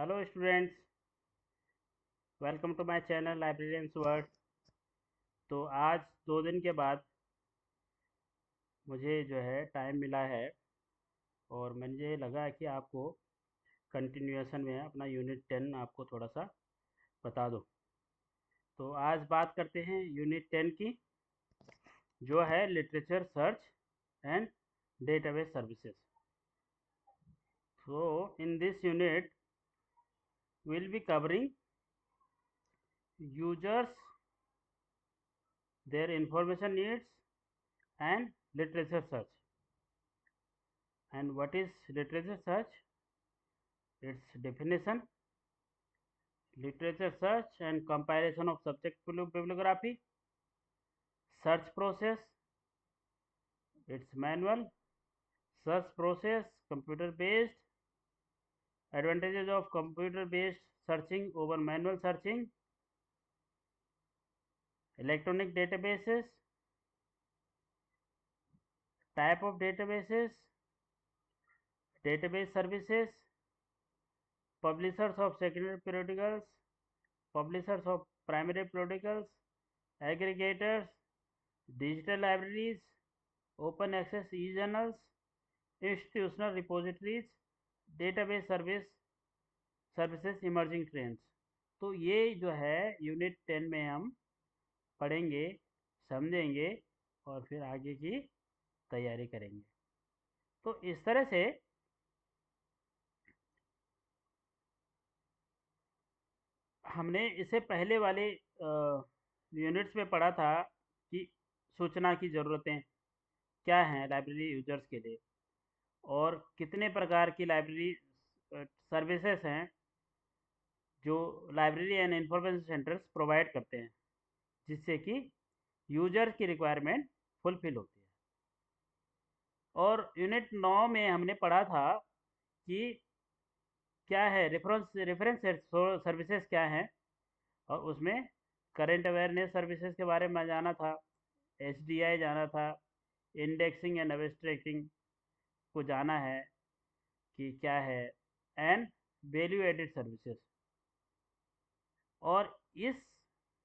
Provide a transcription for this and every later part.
Hello students, welcome to my channel librarians world. तो आज 2 दिन के बाद मुझे जो है टाइम मिला है और मुझे लगा कि आपको कंटिन्यूएशन में अपना यूनिट 10 आपको थोड़ा सा बता दूं। तो आज बात करते हैं यूनिट 10 की, जो है literature search and database services. So in this unit will be covering users, their information needs and literature search. And what is literature search? Its definition: literature search and comparison of subject bibliography, search process, its manual, search process, computer based, advantages of computer based searching over manual searching, electronic databases, type of databases, database services, publishers of secondary periodicals, publishers of primary periodicals, aggregators, digital libraries, open access e-journals, institutional repositories, database services emerging trends. तो ये जो है unit 10 में हम पढ़ेंगे, समझेंगे और फिर आगे की तैयारी करेंगे। तो इस तरह से हमने इससे पहले वाले यूनिट्स में पढ़ा था कि सूचना की ज़रूरतें क्या हैं लाइब्रेरी यूजर्स के लिए और कितने प्रकार की लाइब्रेरी सर्विसेज हैं जो library and information centres provide करते हैं, जिससे कि यूजर की रिक्वायरमेंट फुलफिल होती है। और यूनिट 9 में हमने पढ़ा था कि क्या है रेफरेंस सर्विसेज क्या हैं, और उसमें करंट अवेयरनेस सर्विसेज के बारे में जाना था, एसडीआई जाना था, इंडेक्सिंग एंड एब्स्ट्रैक्टिंग को जाना है कि क्या है, एंड वैल्यू एडेड सर्विसेज। और इस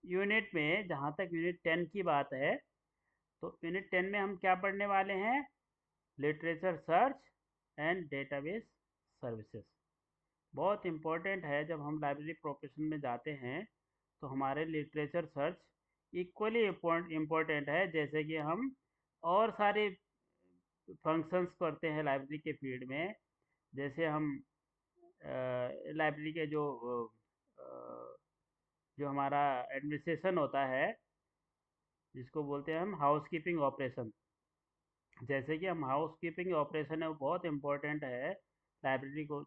यूनिट में जहाँ तक यूनिट 10 की बात है, तो यूनिट 10 में हम क्या पढ़ने वाले हैं? Literature search and database services. बहुत इम्पोर्टेंट है, जब हम लाइब्रेरी प्रोफेशन में जाते हैं तो हमारे लिटरेचर सर्च इक्वली इम्पोर्टेंट है, जैसे कि हम और सारे फंक्शंस करते हैं लाइब्रेरी के फील्ड में। जैसे हम लाइब्रेरी के जो हमारा एडमिनिस्ट्रेशन होता है, जिसको बोलते हैं हम हाउस कीपिंग ऑपरेशन, जैसे कि हम हाउस कीपिंग ऑपरेशन है, वो बहुत इम्पोर्टेंट है लाइब्रेरी को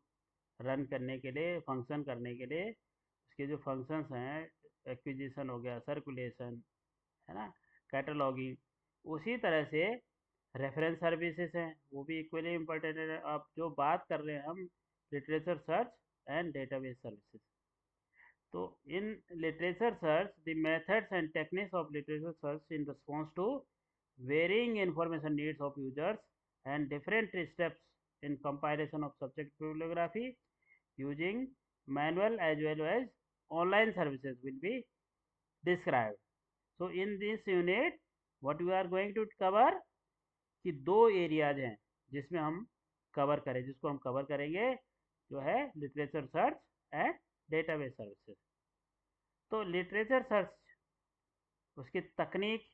रन करने के लिए, फंक्शन करने के लिए। उसके जो फंक्शंस हैं, एक्विजिशन हो गया, सर्कुलेशन, है ना, कैटलॉगिंग, उसी तरह से रेफरेंस सर्विसेज हैं, वो भी इक्वली इम्पोर्टेंट है। अब जो बात कर रहे हैं हम literature search and database services. तो in literature search, the methods and techniques of literature search in response to varying information needs of users and different steps in compilation of subject bibliography using manual as well as online services will be described. So in this unit what we are going to cover कि 2 areas हैं जिसमें हम cover करें, जिसको हम cover करेंगे, जो है literature search and database services. तो लिटरेचर सर्च, उसकी तकनीक,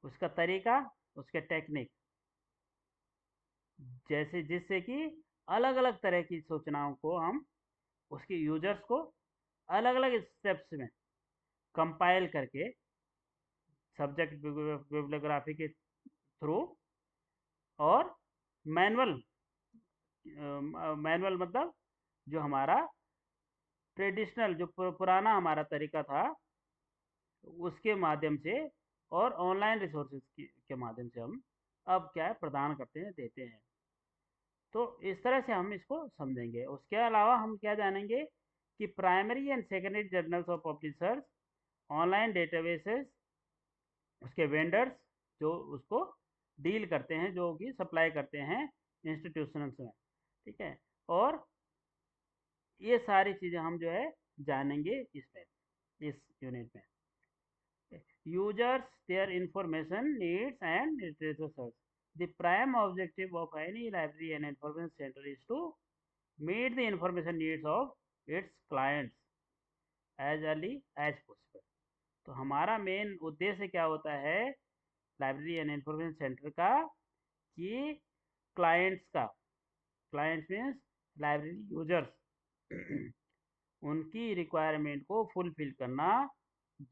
उसका तरीका, उसके टेक्निक, जैसे जिससे कि अलग अलग तरह की सूचनाओं को हम उसके यूजर्स को अलग अलग स्टेप्स में कंपाइल करके सब्जेक्ट बिब्लियोग्राफी के थ्रू, और मैनुअल मैनुअल मतलब जो हमारा ट्रेडिशनल, जो पुराना हमारा तरीका था, उसके माध्यम से, और ऑनलाइन रिसोर्सेज के माध्यम से हम अब क्या है प्रदान करते हैं, देते हैं। तो इस तरह से हम इसको समझेंगे। उसके अलावा हम क्या जानेंगे कि primary and secondary journals of publishers, online databases, उसके वेंडर्स जो उसको डील करते हैं, जो कि सप्लाई करते हैं इंस्टीट्यूशंस में, ठीक है। और ये सारी चीज़ें हम जो है जानेंगे इस यूनिट में। Users, their information needs and literature search. The prime objective of any library and information center is to meet the information needs of its clients as early as possible. तो हमारा मेन उद्देश्य क्या होता है library and information centre का कि clients means library users उनकी requirement को फुलफिल करना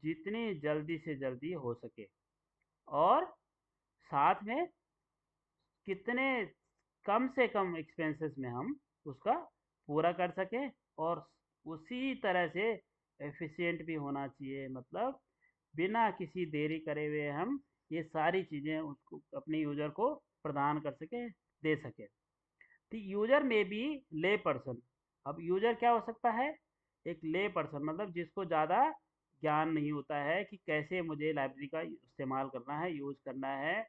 जितनी जल्दी से जल्दी हो सके, और साथ में कितने कम से कम एक्सपेंसेस में हम उसका पूरा कर सकें, और उसी तरह से एफिशिएंट भी होना चाहिए, मतलब बिना किसी देरी करे हुए हम ये सारी चीज़ें उसको अपने यूज़र को प्रदान कर सकें, दे सकें। तो यूज़र में बी ले पर्सन। अब यूज़र क्या हो सकता है? एक ले पर्सन, मतलब जिसको ज़्यादा ज्ञान नहीं होता है कि कैसे मुझे लाइब्रेरी का इस्तेमाल करना है, यूज़ करना है।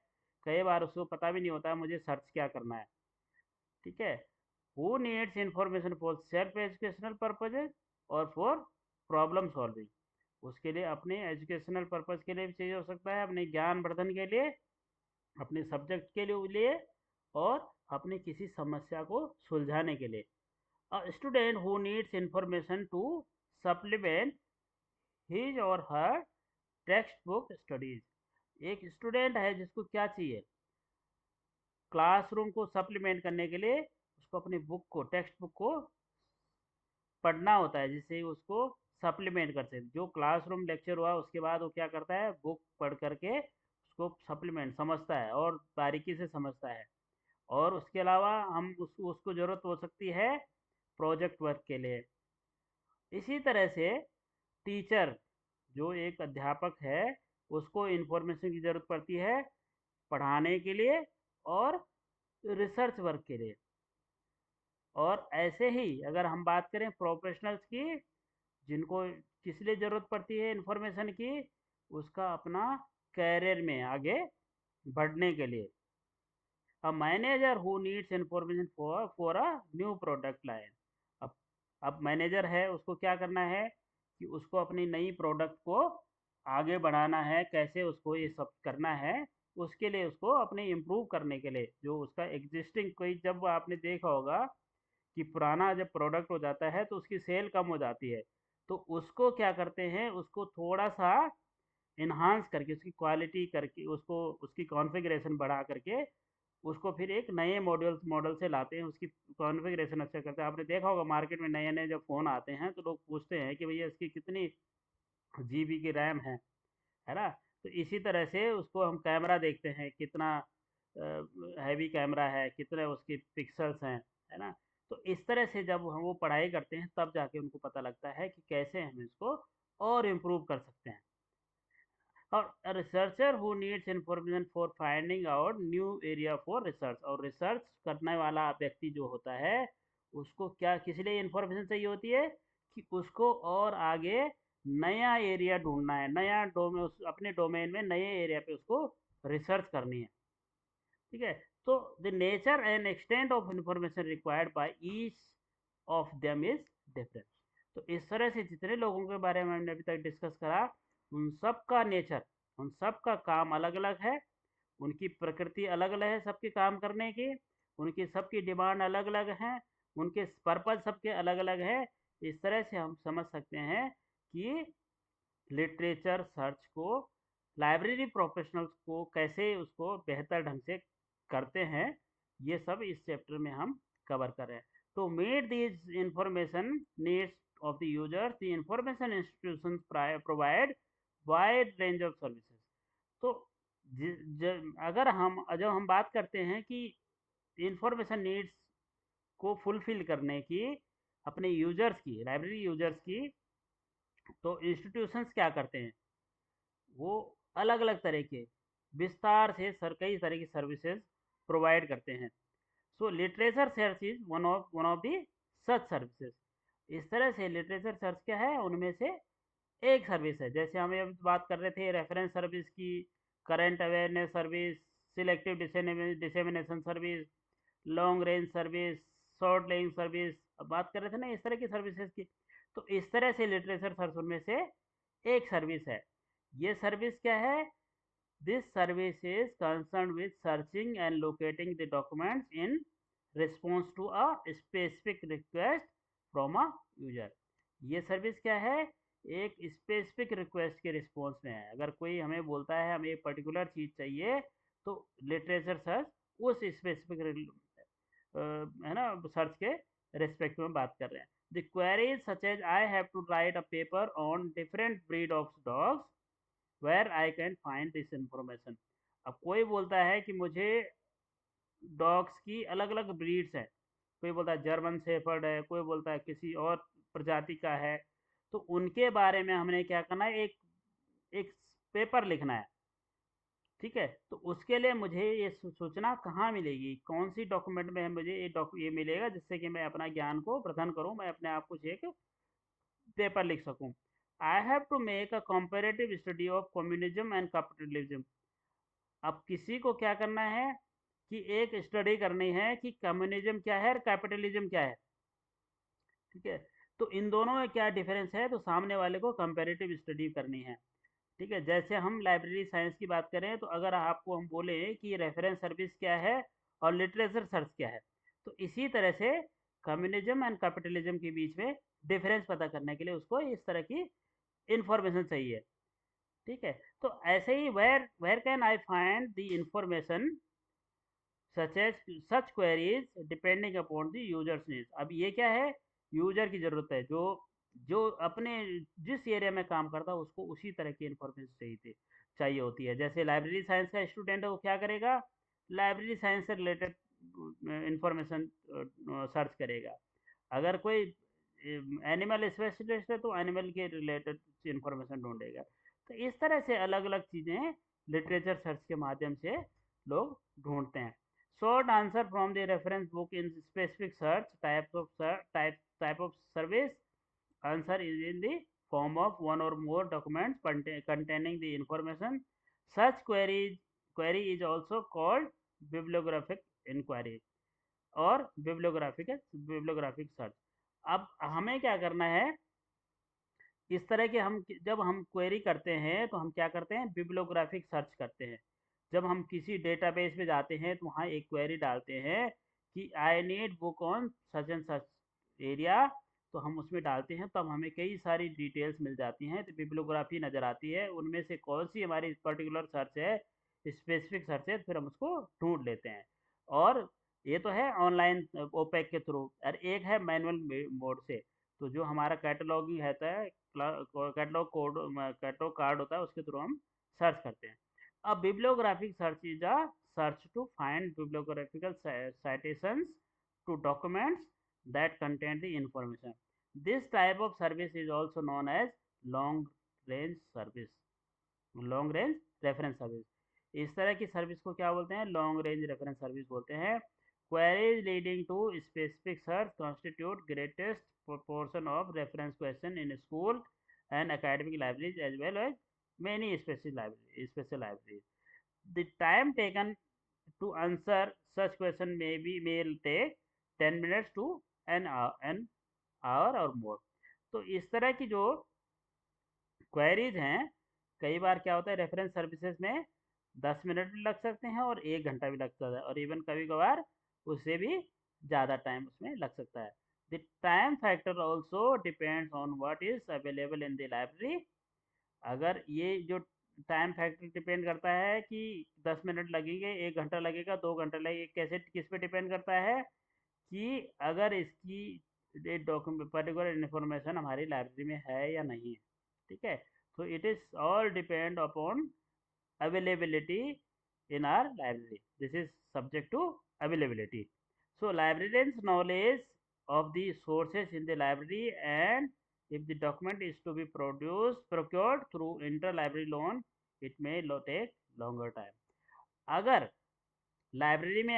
कई बार उसको पता भी नहीं होता है मुझे सर्च क्या करना है, ठीक है। Who needs information for self educational purposes और फॉर प्रॉब्लम सॉल्विंग। उसके लिए अपने एजुकेशनल पर्पज़ के लिए भी चाहिए हो सकता है, अपने ज्ञान वर्धन के लिए, अपने सब्जेक्ट के लिए, और अपनी किसी समस्या को सुलझाने के लिए। A student who needs information to supplement his or her text book studies. एक स्टूडेंट है जिसको क्या चाहिए? क्लासरूम को सप्लीमेंट करने के लिए उसको अपनी बुक को, टेक्स्ट बुक को पढ़ना होता है, जिससे उसको सप्लीमेंट करते हैं। जो क्लासरूम लेक्चर हुआ उसके बाद वो क्या करता है, बुक पढ़ करके उसको सप्लीमेंट समझता है और बारीकी से समझता है। और उसके अलावा हम उसको ज़रूरत हो सकती है प्रोजेक्ट वर्क के लिए। इसी तरह से टीचर, जो एक अध्यापक है, उसको इन्फॉर्मेशन की ज़रूरत पड़ती है पढ़ाने के लिए और रिसर्च वर्क के लिए। और ऐसे ही अगर हम बात करें प्रोफेशनल्स की, जिनको किस लिए ज़रूरत पड़ती है इन्फॉर्मेशन की, उसका अपना कैरियर में आगे बढ़ने के लिए। A manager who needs information for a new product line. अब अब मैनेजर है, उसको क्या करना है कि उसको अपनी नई प्रोडक्ट को आगे बढ़ाना है, कैसे उसको ये सब करना है। उसके लिए उसको अपने इम्प्रूव करने के लिए, जो उसका एग्जिस्टिंग, कोई जब आपने देखा होगा कि पुराना जब प्रोडक्ट हो जाता है तो उसकी सेल कम हो जाती है, तो उसको क्या करते हैं, उसको थोड़ा सा इन्हांस करके, उसकी क्वालिटी करके, उसको उसकी कॉन्फ़िगरेशन बढ़ा करके उसको फिर एक नए मॉडल से लाते हैं, उसकी कॉन्फ़िगरेशन अच्छा करते हैं। आपने देखा होगा मार्केट में नए-नए जब फ़ोन आते हैं तो लोग पूछते हैं कि भैया इसकी कितनी जीबी की रैम है ना? तो इसी तरह से उसको हम कैमरा देखते हैं, कितना हैवी कैमरा है, कितने उसके पिक्सेल्स हैं, है ना? तो इस तरह से जब हम वो पढ़ाई करते हैं तब जाके उनको पता लगता है कि कैसे हम इसको और इम्प्रूव कर सकते हैं। और researcher who needs information for finding out new area for research. और रिसर्च करने वाला व्यक्ति जो होता है, उसको क्या, किस लिए इंफॉर्मेशन चाहिए होती है कि उसको और आगे नया एरिया ढूंढना है, नया डोमेन, अपने डोमेन में नए एरिया पे उसको रिसर्च करनी है, ठीक है। तो the nature and extent of information required by each of them is different. तो इस तरह से जितने लोगों के बारे में हमने अभी तक डिस्कस करा, उन सब का नेचर, उन सब का काम अलग अलग है, उनकी प्रकृति अलग अलग है सबके काम करने की, उनकी सबकी डिमांड अलग अलग है, उनके पर्पज सबके अलग अलग है। इस तरह से हम समझ सकते हैं कि लिटरेचर सर्च को लाइब्रेरी प्रोफेशनल्स को कैसे उसको बेहतर ढंग से करते हैं, ये सब इस चैप्टर में हम कवर कर रहे हैं। तो meet these information needs of the users, the information institutions provide wide range of services. तो अगर हम जब हम बात करते हैं कि इंफॉर्मेशन नीड्स को फुलफिल करने की अपने यूजर्स की, लाइब्रेरी यूजर्स की, तो इंस्टीट्यूशंस क्या करते हैं, वो अलग अलग तरह के विस्तार से कई तरह की सर्विसेज प्रोवाइड करते हैं। So literature search is one of the such services. इस तरह से लिटरेचर सर्च क्या है, उनमें से एक सर्विस है। जैसे हम अभी बात कर रहे थे रेफरेंस सर्विस की, current awareness service, selective dissemination service, long range service, short range service, अब बात कर रहे थे ना इस तरह की सर्विसेज की। तो इस तरह से लिटरेचर सर्च उनमें से एक सर्विस है। ये सर्विस क्या है? This service is concern with searching and locating the documents in response to a specific request from a user. ये सर्विस क्या है? एक स्पेसिफिक रिक्वेस्ट के रिस्पॉन्स में है। अगर कोई हमें बोलता है हमें एक पर्टिकुलर चीज़ चाहिए, तो लिटरेचर सर्च उस स्पेसिफिक है ना सर्च के रेस्पेक्ट में बात कर रहे हैं। The queries such as I have to write a paper on different breed of dogs where I can find this information. अब कोई बोलता है कि मुझे डॉग्स की अलग अलग ब्रीड्स हैं, कोई बोलता है जर्मन शेफर्ड है, कोई बोलता है किसी और प्रजाति का है, तो उनके बारे में हमने क्या करना है, एक एक पेपर लिखना है। ठीक है, तो उसके लिए मुझे ये सूचना कहाँ मिलेगी, कौन सी डॉक्यूमेंट में मुझे ये मिलेगा, जिससे कि मैं अपना ज्ञान को प्रदान करूँ, मैं अपने आप कुछ एक पेपर लिख सकूँ। I have to make a comparative study of communism and capitalism. अब किसी को क्या करना है कि एक स्टडी करनी है कि कम्युनिज्म क्या है और कैपिटलिज्म क्या है। ठीक है, तो इन दोनों में क्या डिफरेंस है, तो सामने वाले को कंपेरेटिव स्टडी करनी है। ठीक है, जैसे हम लाइब्रेरी साइंस की बात करें, तो अगर आपको हम बोले कि रेफरेंस सर्विस क्या है और लिटरेचर सर्च क्या है, तो इसी तरह से कम्युनिज्म एंड कैपिटलिज्म के बीच में डिफरेंस पता करने के लिए उसको इस तरह की इंफॉर्मेशन चाहिए। ठीक है, तो ऐसे ही where where can I find the information such as such queries depending upon the users needs. अब ये क्या है, यूजर की ज़रूरत है, जो जो अपने जिस एरिया में काम करता है उसको उसी तरह की इंफॉर्मेशन चाहिए होती है। जैसे लाइब्रेरी साइंस का स्टूडेंट है, वो क्या करेगा, लाइब्रेरी साइंस से रिलेटेड इंफॉर्मेशन सर्च करेगा। अगर कोई एनिमल स्पेशलिस्ट है, तो एनिमल के रिलेटेड इंफॉर्मेशन ढूंढेगा। तो इस तरह से अलग अलग चीज़ें लिटरेचर सर्च के माध्यम से लोग ढूंढते हैं। Short answer from the reference book in specific search type of service. Answer is in the form of one or more documents containing the information. Such query is also called bibliographic inquiry और bibliographic search। अब हमें क्या करना है, इस तरह के हम जब हम क्वेरी करते हैं तो हम क्या करते हैं, बिब्लियोग्राफिक सर्च करते हैं। जब हम किसी डेटाबेस में जाते हैं तो वहाँ एक क्वेरी डालते हैं कि I need book on such and such area, तो हम उसमें डालते हैं, तब हमें कई सारी डिटेल्स मिल जाती हैं, तो बिब्लियोग्राफी नज़र आती है, उनमें से कौन सी हमारी पर्टिकुलर सर्च है, स्पेसिफिक सर्च है, फिर हम उसको ढूंढ लेते हैं। और ये तो है ऑनलाइन ओपेक के थ्रू, और एक है मैनुअल मोड से। तो जो हमारा कैटलॉगिंग रहता है, कैटलॉग कार्ड होता है, उसके थ्रू हम सर्च करते हैं। अब bibliographic search is a search to find bibliographical citations to documents that contain the information. This type of service is also known as long range service, long range reference service. इस तरह की service को क्या बोलते हैं, long range reference service बोलते हैं। Queries leading to specific search constitute greatest proportion of reference question in school and academic libraries as well as many special libraries. The time taken to answer such question may take 10 minutes to an hour or more. तो इस तरह की जो queries हैं, कई बार क्या होता है रेफरेंस सर्विसेज में 10 मिनट भी लग सकते हैं और 1 घंटा भी लग सकता है, और इवन कभी कभार उससे भी ज़्यादा टाइम उसमें लग सकता है। The time factor also depends on what is available in the library. अगर ये जो टाइम फैक्टर डिपेंड करता है कि 10 मिनट लगेंगे, 1 घंटा लगेगा, 2 घंटा लगेगा, कैसे किस पे डिपेंड करता है कि अगर इसकी डॉक्यूमेंट पर्टिकुलर इन्फॉर्मेशन हमारी लाइब्रेरी में है या नहीं है। ठीक है, so it is all depend upon availability in our library. This is subject to availability. So librarians knowledge of the sources in the library, and if the document is to be procured through interlibrary loan, it may take longer time. अगर library में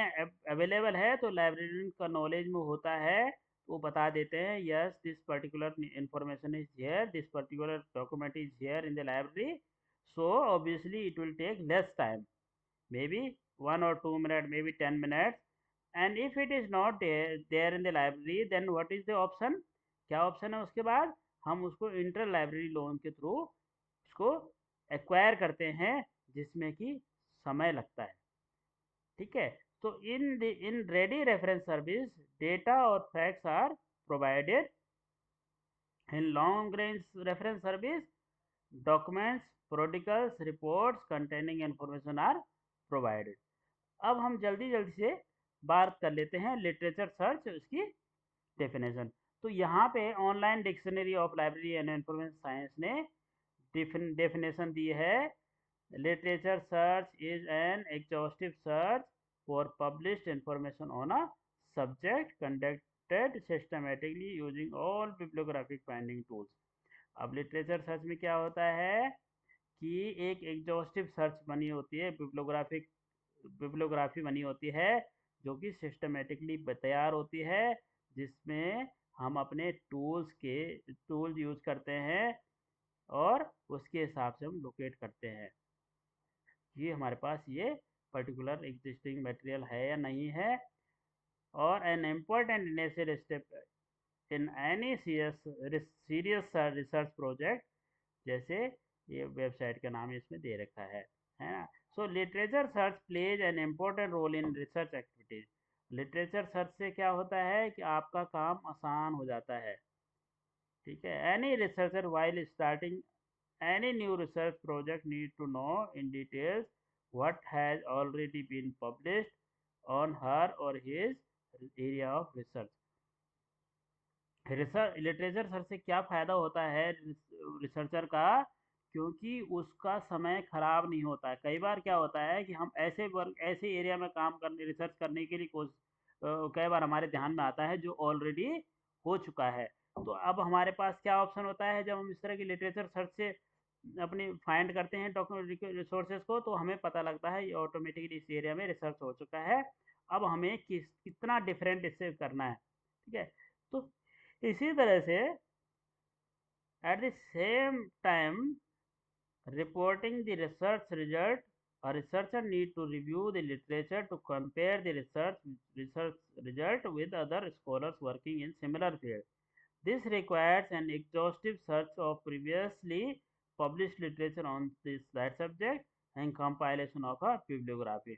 available है तो librarian का knowledge में होता है, वो बता देते हैं yes this particular information is here, this particular document is here in the library, so obviously it will take less time, may be 1 or 2 minutes, may be 10 minutes, and if it is not there in the library, then what is the option, क्या option है उसके बाद, हम उसको inter library loan के through उसको acquire करते हैं, जिसमें कि समय लगता है। ठीक है, तो in ready reference service, data और facts are provided. In long range reference service, documents, protocols, reports containing information are provided. अब हम जल्दी जल्दी से बात कर लेते हैं लिटरेचर सर्च, उसकी डेफिनेशन। तो यहाँ पे online dictionary of library and information science ने डेफिनेशन दी है। Literature search is an exhaustive search for published information on a subject conducted systematically using all bibliographic finding tools. अब लिटरेचर सर्च में क्या होता है कि एक एग्जॉस्टिव सर्च बनी होती है, बिब्लियोग्राफी बनी होती है, जो कि सिस्टमेटिकली तैयार होती है, जिसमें हम अपने टूल्स यूज करते हैं और उसके हिसाब से हम लोकेट करते हैं कि हमारे पास ये पर्टिकुलर एग्जिस्टिंग मटेरियल है या नहीं है। और an important initial step in any serious research project, जैसे ये वेबसाइट का नाम इसमें दे रखा है ना। So literature search plays an important role in research activities. Literature search से क्या होता है कि आपका काम आसान हो जाता है। ठीक है, any researcher while starting any new research project need to know in details what has already been published on her or his area of research। Research literature search से क्या फ़ायदा होता है रिसर्चर का, क्योंकि उसका समय खराब नहीं होता है। कई बार क्या होता है कि हम ऐसे एरिया में काम करने रिसर्च करने के लिए कई बार हमारे ध्यान में आता है जो ऑलरेडी हो चुका है। तो अब हमारे पास क्या ऑप्शन होता है, जब हम इस तरह की लिटरेचर सर्च से अपनी फाइंड करते हैं डॉक्यूमेंट रिसोर्सेज को, तो हमें पता लगता है ये ऑटोमेटिकली इस एरिया में रिसर्च हो चुका है। अब हमें कितना डिफरेंट इससे करना है। ठीक है, तो इसी तरह से at the same time reporting the research result, a researcher need to review the literature to compare the research result with other scholars working in similar field. This requires an exhaustive search of previously published literature on that subject and compilation of a bibliography।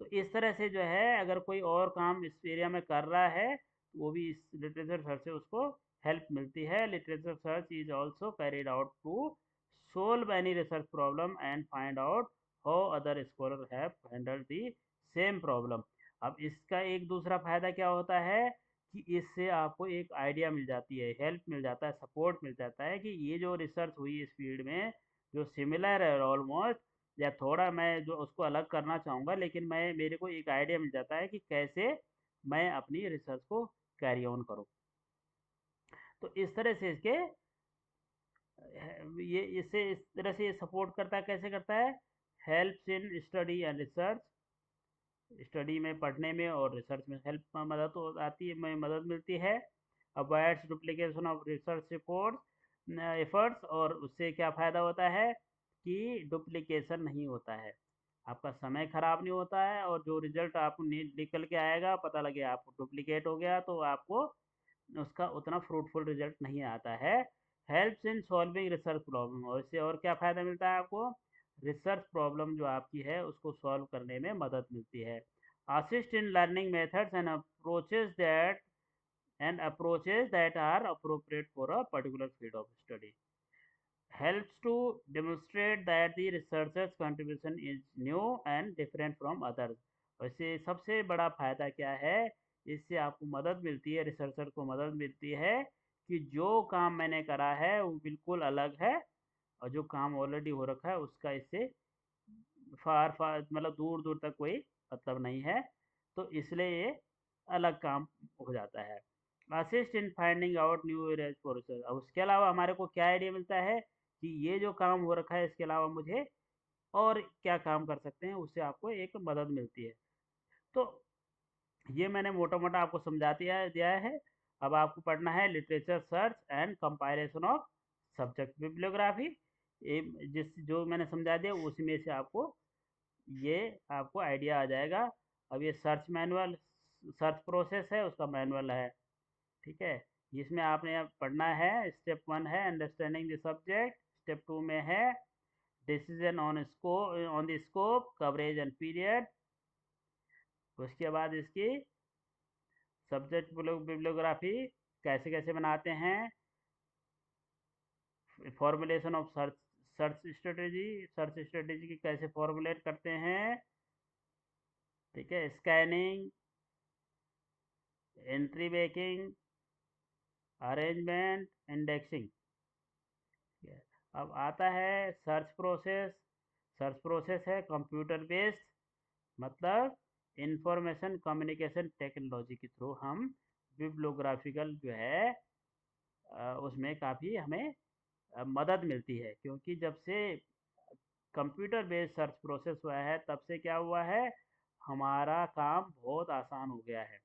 तो इस तरह से जो है, अगर कोई और काम इस एरिया में कर रहा है, तो वो भी इस लिटरेचर सर्च से उसको हेल्प मिलती है। Literature search is also carried out to solve any research problem and find out how other scholar have handled the same problem. अब इसका एक दूसरा फायदा क्या होता है कि इससे आपको एक आइडिया मिल जाती है, हेल्प मिल जाता है, सपोर्ट मिल जाता है कि ये जो रिसर्च हुई इस फील्ड में, जो सिमिलर है ऑलमोस्ट, या थोड़ा मैं जो उसको अलग करना चाहूँगा, लेकिन मेरे को एक आइडिया मिल जाता है कि कैसे मैं अपनी रिसर्च को कैरी ऑन करूँ। तो इस तरह से ये इससे इस तरह से ये सपोर्ट करता है। कैसे करता है? Helps in study and research, study में, पढ़ने में और रिसर्च में हेल्प मदद आती है, में मदद मिलती है। Avoids duplication of research report efforts, और उससे क्या फ़ायदा होता है कि डुप्लीकेशन नहीं होता है, आपका समय खराब नहीं होता है, और जो रिजल्ट आपको निकल के आएगा, पता लगे आपको डुप्लीकेट हो गया, तो आपको उसका उतना फ्रूटफुल रिजल्ट नहीं आता है। Helps in solving research problem, और इससे और क्या फ़ायदा मिलता है आपको, रिसर्च प्रॉब्लम जो आपकी है उसको सॉल्व करने में मदद मिलती है। Assist in learning methods and approaches that are appropriate for a particular field of study. helps to demonstrate that the researcher's contribution is new and different from others। वैसे सबसे बड़ा फायदा क्या है, इससे आपको मदद मिलती है, रिसर्चर को मदद मिलती है कि जो काम मैंने करा है वो बिल्कुल अलग है, और जो काम ऑलरेडी हो रखा है उसका इससे फार फार मतलब दूर दूर तक कोई मतलब नहीं है, तो इसलिए ये अलग काम हो जाता है। Assist in finding out new areas for research. अब उसके अलावा हमारे को क्या आइडिया मिलता है कि ये जो काम हो रखा है इसके अलावा मुझे और क्या काम कर सकते हैं, उससे आपको एक मदद मिलती है। तो ये मैंने मोटा मोटा आपको समझा दिया है। अब आपको पढ़ना है literature search and compilation of subject bibliography. जिस जो मैंने समझा दिया उसमें से आपको ये आपको आइडिया आ जाएगा। अब ये सर्च मैनुअल सर्च प्रोसेस है उसका मैनुअल है, ठीक है। इसमें आपने अब पढ़ना है, स्टेप 1 है अंडरस्टैंडिंग द सब्जेक्ट, स्टेप 2 में है decision on scope, on the scope, coverage and period. उसके बाद इसकी सब्जेक्ट बिब्लियोग्राफी कैसे कैसे बनाते हैं, फॉर्मुलेशन ऑफ सर्च स्ट्रेटेजी की कैसे फॉर्मुलेट करते हैं, ठीक है, scanning, entry making, arrangement, indexing. अब आता है सर्च प्रोसेस। सर्च प्रोसेस है कंप्यूटर बेस्ड, मतलब इंफॉर्मेशन कम्युनिकेशन टेक्नोलॉजी के थ्रू हम बिब्लियोग्राफिकल जो है उसमें काफ़ी हमें मदद मिलती है, क्योंकि जब से कंप्यूटर बेस्ड सर्च प्रोसेस हुआ है तब से क्या हुआ है, हमारा काम बहुत आसान हो गया है।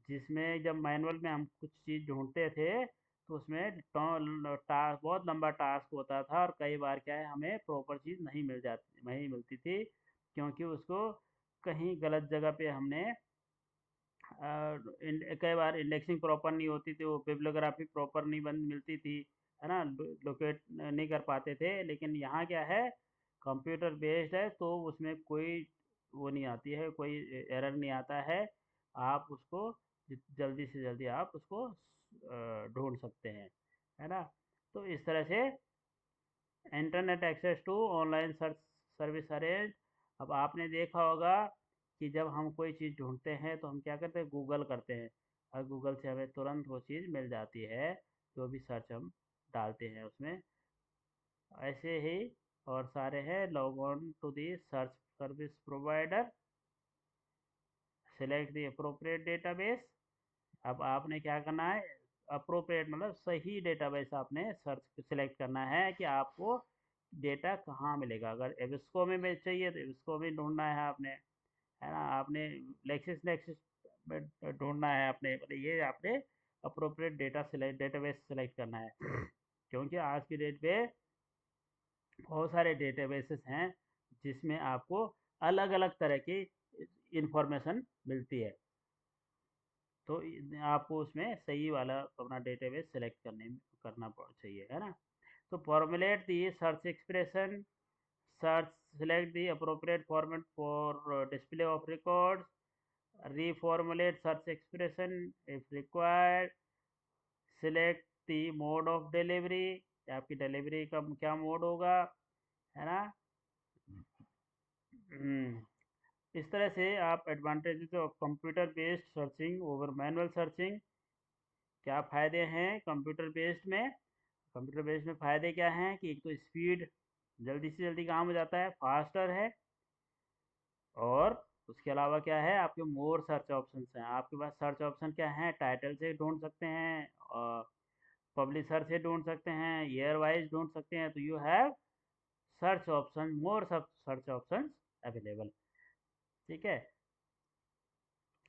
जिसमें जब मैनुअल में हम कुछ चीज़ ढूंढते थे तो उसमें टास्क, बहुत लंबा टास्क होता था, और कई बार क्या है हमें प्रॉपर चीज़ नहीं मिलती थी, क्योंकि उसको कहीं गलत जगह पे हमने कई बार इंडेक्सिंग प्रॉपर नहीं होती थी, वो बिब्लियोग्राफी प्रॉपर नहीं बन मिलती थी, है ना, लोकेट नहीं कर पाते थे। लेकिन यहाँ क्या है, कंप्यूटर बेस्ड है तो उसमें कोई वो नहीं आती है, कोई एरर नहीं आता है। आप उसको जल्दी से जल्दी आप उसको ढूंढ सकते हैं, है ना। तो इस तरह से internet access to online search service arrange. अब आपने देखा होगा कि जब हम कोई चीज़ ढूंढते हैं तो हम क्या करते हैं, गूगल करते हैं, और गूगल से हमें तुरंत वो चीज़ मिल जाती है, जो भी सर्च हम डालते हैं उसमें। ऐसे ही और सारे हैं, log on to the search service provider, select the appropriate database. अब आपने क्या करना है, अप्रोप्रिएट मतलब सही डेटाबेस आपने सर्च सेलेक्ट करना है कि आपको डेटा कहाँ मिलेगा। अगर एबिस्को में चाहिए तो एबिस्को में ढूंढना है आपने, है ना। आपने लेक्सिस नेक्सिस में ढूंढना है आपने, मतलब ये आपने अप्रोप्रिएट डेटाबेस सेलेक्ट करना है, क्योंकि आज की डेट पे बहुत सारे डेटाबेसेस हैं जिसमें आपको अलग अलग तरह की इंफॉर्मेशन मिलती है। तो आपको उसमें सही वाला अपना डेटाबेस सेलेक्ट करना चाहिए, है ना। तो formulate the search expression, search, select the appropriate format for display of records, reformulate search expression if required, select the mode of delivery, आपकी डिलीवरी का क्या मोड होगा, है ना। इस तरह से आप advantages of computer based searching over manual searching, क्या फ़ायदे हैं कंप्यूटर बेस्ड में। कंप्यूटर बेस्ड में फ़ायदे क्या हैं कि एक तो स्पीड, जल्दी से जल्दी काम हो जाता है, फास्टर है। और उसके अलावा क्या है, आपके मोर सर्च ऑप्शंस हैं, आपके पास सर्च ऑप्शन क्या हैं, टाइटल से ढूंढ सकते हैं, और पब्लिशर से ढूंढ सकते हैं, ईयर वाइज ढूंढ सकते हैं। तो you have search option, more search option available, ठीक है।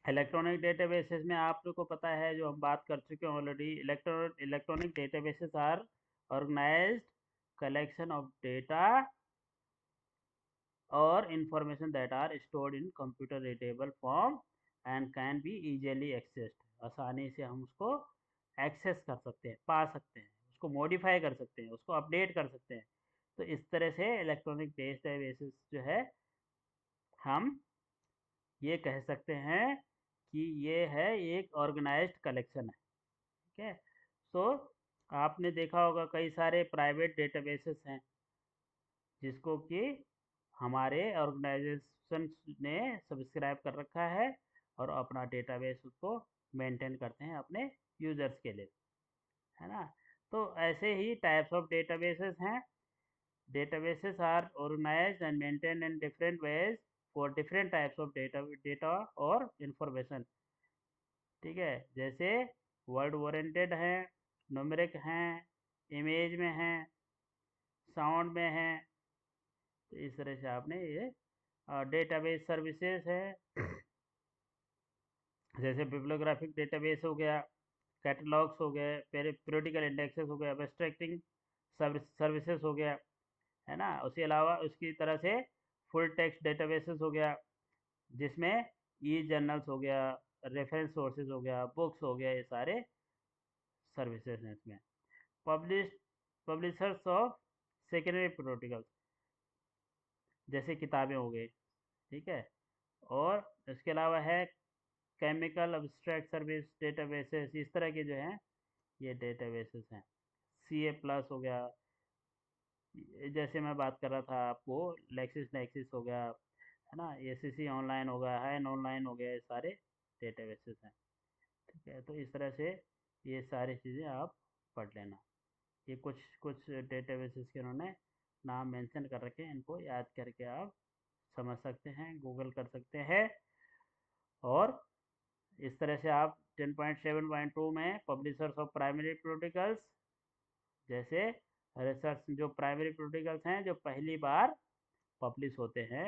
इलेक्ट्रॉनिक डेटाबेसेस में आप लोग को पता है, जो हम बात कर चुके हैं already, electronic databases are organised collection of data और information that are stored in computer readable form and can be easily accessed. आसानी से हम उसको एक्सेस कर सकते हैं, पा सकते हैं, उसको मॉडिफाई कर सकते हैं, उसको अपडेट कर सकते हैं। तो इस तरह से इलेक्ट्रॉनिक डेटाबेसेस जो है, हम ये कह सकते हैं कि ये है एक ऑर्गेनाइज्ड कलेक्शन है, ठीक है। सो आपने देखा होगा कई सारे प्राइवेट डेटाबेसेस हैं जिसको कि हमारे ऑर्गेनाइजेशन ने सब्सक्राइब कर रखा है, और अपना डेटाबेस उसको मेंटेन करते हैं अपने यूजर्स के लिए, है ना। तो ऐसे ही टाइप्स ऑफ डेटाबेसेस हैं। Databases are organised and maintained in different ways for different types of data और इंफॉर्मेशन, ठीक है। जैसे वर्ड ओरिएंटेड है, न्यूमेरिक हैं, इमेज में हैं, साउंड में हैं। तो इस तरह से आपने ये डेटाबेस सर्विसेज है, जैसे बिब्लियोग्राफिक डेटाबेस हो गया, कैटलॉग्स हो गए, पीरियोडिकल इंडेक्सेस हो गए, एब्स्ट्रैक्टिंग सर्विसेज हो गया, है ना। उसके अलावा उसकी तरह से फुल टेक्स्ट डेटाबेसेस हो गया, जिसमें ई जर्नल्स हो गया, रेफरेंस सोर्सेज हो गया, बुक्स हो गया, ये सारे सर्विसेज हैं इसमें। Publish publishers of secondary protocol, जैसे किताबें हो गई, ठीक है। और इसके अलावा है केमिकल अब्स्ट्रैक्ट सर्विस डेटाबेसेस, इस तरह के जो हैं ये डेटाबेसेस हैं। CA+ हो गया, जैसे मैं बात कर रहा था आपको, लेक्सिस नेक्सिस हो गया, है ना, ACC ऑनलाइन हो गया, हैन ऑनलाइन हो गया, ये सारे डेटाबेसेस हैं, ठीक है। तो इस तरह से ये सारी चीज़ें आप पढ़ लेना। ये कुछ कुछ डेटाबेसेस के उन्होंने नाम मेंशन कर रखे हैं, इनको याद करके आप समझ सकते हैं, गूगल कर सकते हैं। और इस तरह से आप 10.7.2 में पब्लिशर्स ऑफ प्राइमरी प्रोटोकॉल्स, जैसे रिसर्च जो प्राइमरी प्रोटोकॉल्स हैं जो पहली बार पब्लिश होते हैं,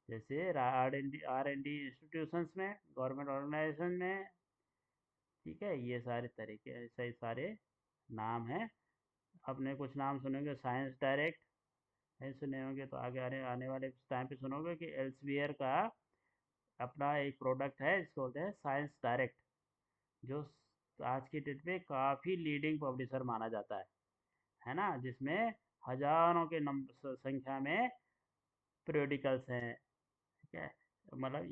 जैसे R&D इंस्टीट्यूशंस में, गवर्नमेंट ऑर्गेनाइजेशन में, ठीक है। ये सारे तरीके ऐसे सारे नाम हैं। आपने कुछ नाम सुनेंगे, साइंस डायरेक्ट नहीं सुने होंगे तो आगे आने आने वाले टाइम पे सुनोगे कि एल्सवियर का अपना एक प्रोडक्ट है जिसको बोलते हैं साइंस डायरेक्ट, जो आज की डेट में काफ़ी लीडिंग पब्लिशर माना जाता है ना, जिसमें हजारों के नंबर संख्या में periodicals हैं, ठीक है। मतलब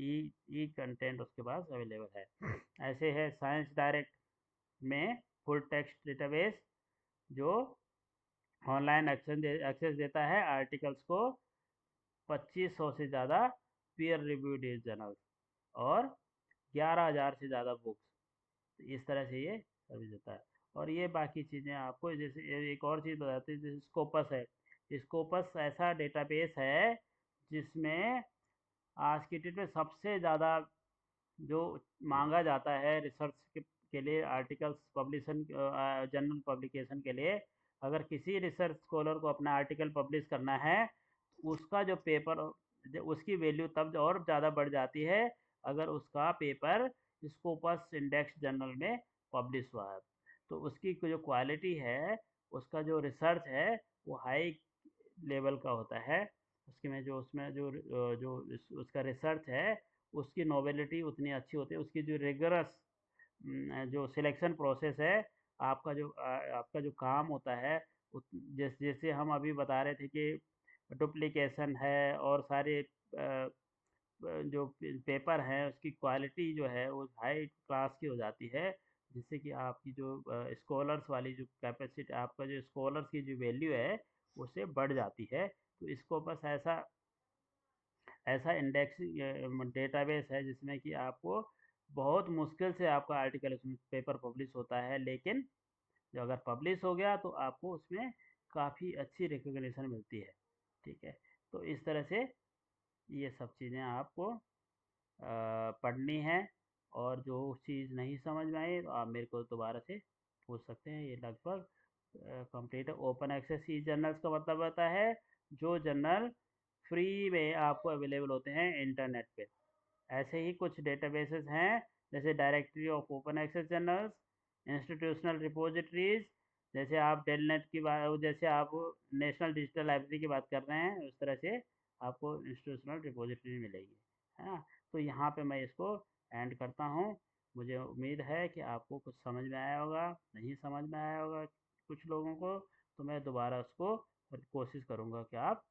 ई कंटेंट उसके पास अवेलेबल है। ऐसे है साइंस डायरेक्ट में फुल टेक्स्ट डेटाबेस, जो ऑनलाइन एक्सेस देता है आर्टिकल्स को 2500 से ज़्यादा पीयर रिव्यूड जर्नल्स और 11,000 से ज़्यादा बुक्स, इस तरह से ये सर्विस देता है। और ये बाकी चीज़ें आपको, जैसे एक और चीज़ बताती है, जैसे स्कोपस है। स्कोपस ऐसा डेटाबेस है जिसमें आज की डेट में सबसे ज़्यादा जो मांगा जाता है रिसर्च के लिए, आर्टिकल्स पब्लिशन, जर्नल पब्लिकेशन के लिए, अगर किसी रिसर्च स्कॉलर को अपना आर्टिकल पब्लिश करना है, उसका जो पेपर, उसकी वैल्यू तब और ज़्यादा बढ़ जाती है अगर उसका पेपर स्कोपस इंडेक्स जर्नल में पब्लिश हुआ है। तो उसकी जो क्वालिटी है, उसका जो रिसर्च है, वो हाई लेवल का होता है। उसके में जो उसमें जो उसका रिसर्च है, उसकी नोवेलिटी उतनी अच्छी होती है, उसकी जो रिगरस जो सिलेक्शन प्रोसेस है, आपका जो काम होता है, जैसे हम अभी बता रहे थे कि डुप्लीकेशन है और सारे जो पेपर हैं उसकी क्वालिटी जो है वो हाई क्लास की हो जाती है, जिससे कि आपकी जो स्कॉलर्स वाली जो कैपेसिटी, आपका जो स्कॉलर्स की जो वैल्यू है उससे बढ़ जाती है। तो इसको बस ऐसा ऐसा इंडेक्स डेटाबेस है जिसमें कि आपको बहुत मुश्किल से आपका आर्टिकल उसमें पेपर पब्लिश होता है, लेकिन जो अगर पब्लिश हो गया तो आपको उसमें काफ़ी अच्छी रिकग्निशन मिलती है, ठीक है। तो इस तरह से ये सब चीज़ें आपको पढ़नी है। और जो चीज़ नहीं समझ में आई तो आप मेरे को दोबारा से पूछ सकते हैं। ये लगभग कंप्लीट है। ओपन एक्सेस ई जर्नल्स का मतलब होता है जो जर्नल फ्री में आपको अवेलेबल होते हैं इंटरनेट पे। ऐसे ही कुछ डेटाबेसेस हैं, जैसे directory of open access journals, institutional repositories, जैसे आप डेलनेट की बात, जैसे आप नेशनल डिजिटल लाइब्रेरी की बात कर रहे हैं, उस तरह से आपको इंस्टीट्यूशनल रिपोजिटरी मिलेगी, है ना। तो यहाँ पे मैं इसको एंड करता हूँ। मुझे उम्मीद है कि आपको कुछ समझ में आया होगा, नहीं समझ में आया होगा कुछ लोगों को, तो मैं दोबारा उसको कोशिश करूँगा कि आप